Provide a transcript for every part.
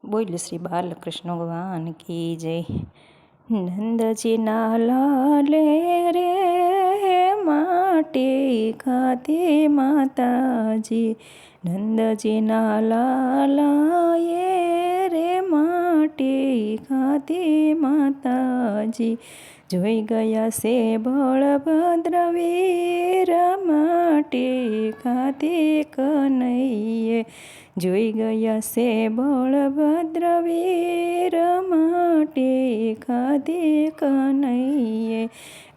बोल श्री बालकृष्ण भगवान की जय। नंदजी लाले रे माटे खाते माताजी, नंदजी लालाए रे माटे खाते माताजी। जोई गया से बलभद्र वीर माटे खाते कन्हैये, जोई गया से बलभद्र वीर माटे खाते कन्हैये।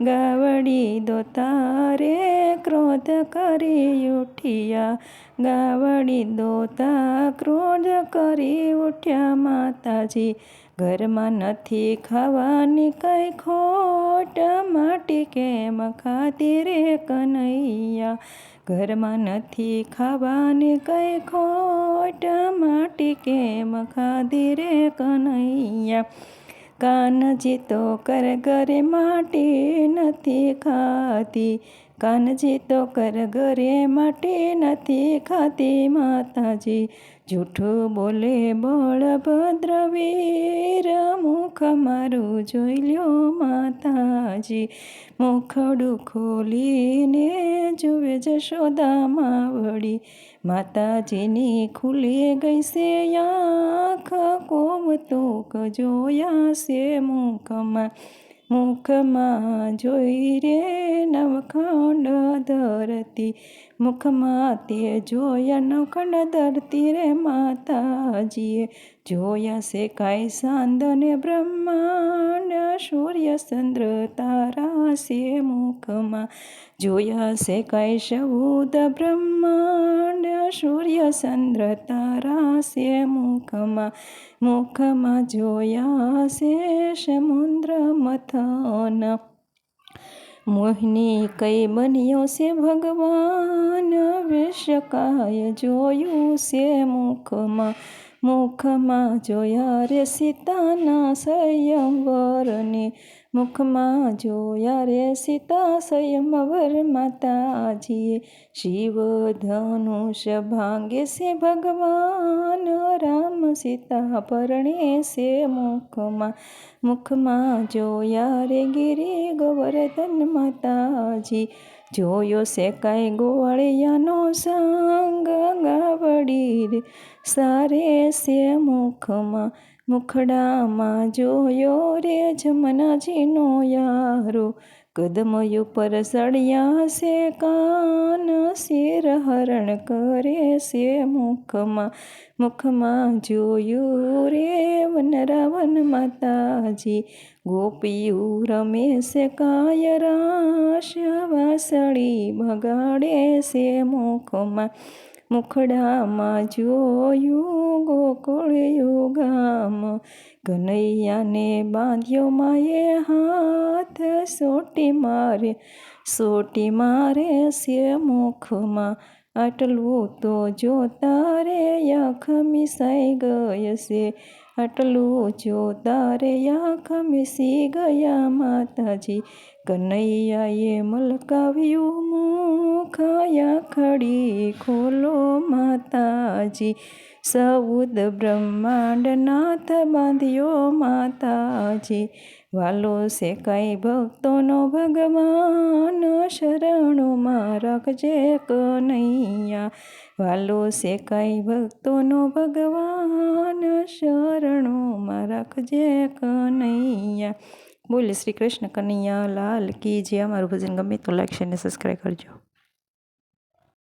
गावड़ी दो तारे क्रोध करी उठिया, गावड़ी दोता क्रोध करी उठ्या माताजी। घरमां नथी खावानी कई खोट, माटी केम खाती रे कन्हैया। घरमां नथी खावानी कई खोट, माटी केम खाधी रे कन्हैया। कानजी तो कर घरे माटी नथी खाती, कानजी तो कर घरे माटी नथी खाती माताजी। जूठू बोले बलभद्र वीर, मुख मारू जोई ल्यो माताजी। मुखड़ू खोलीने जुए जशोदा मावड़ी, माताजीनी खुली गई से आँख। कोवतूक जोया से मुखमा, मुखमा जोई रे नवखंड धरती, मुखमा ते जोया नवखंड धरती रे माताजीए। जोया से काई सांद ने ब्रह्मांड, सूर्य चंद्र तारा से मुखमा। जोया से काई शबूद ब्रह्मांड, सूर्य चंद्र तारा से मुखमा। मुखमा जोया से समुद्र मथन, मोहिनी कई बनियो से भगवान। विषकाय जोयू से मुखमा, मुखमा जोया रे सीताना स्वयंवरने। मुखमा जोया रे सीता स्वयंवर माताजीए। शिव धनुष भांगे से भगवान, राम सीता परणे से मुखमा। मुखमा जोया रे गिरी गोवर्धन माताजी। जोयो से काई गोवाळियानो संग, गावड़ी रे सारे से मुखमा। मुखड़ामा जोयो रे जमनाजीनो यारो, कदमयु पर सड़िया से कान। सिर हरण करे से मुखमा, मुखमा जोयू रे वनरावन माताजी। गोपियू रमे से काय रास, वासड़ी भगाड़े से मुखमा। मुखड़ामा जोयू गोकुळयू गाम, कन्हैया ने बांध्यो माये हाथ। सोटी मारे से मुखमा, आटलू तो जोता रे आँख मिसाई गय से। आटलू जोता रे आँख मिसी गया माताजी। कन्हैयाए मलकाव्यू मुख, आँखड़ी खोलो माताजी। 14 ब्रह्मांड नाथ बांध्यो माताजी। वालो से काई भक्तोनो भगवान, शरणो मां राखजे कन्हैया। वालो से काई भक्तोनो भगवान, शरणो मां राखजे कन्हैया। बोल श्री कृष्ण कन्हैया लाल की जय। अमारू भजन गमे तो लाइक शेयर ने सब्सक्राइब करजो।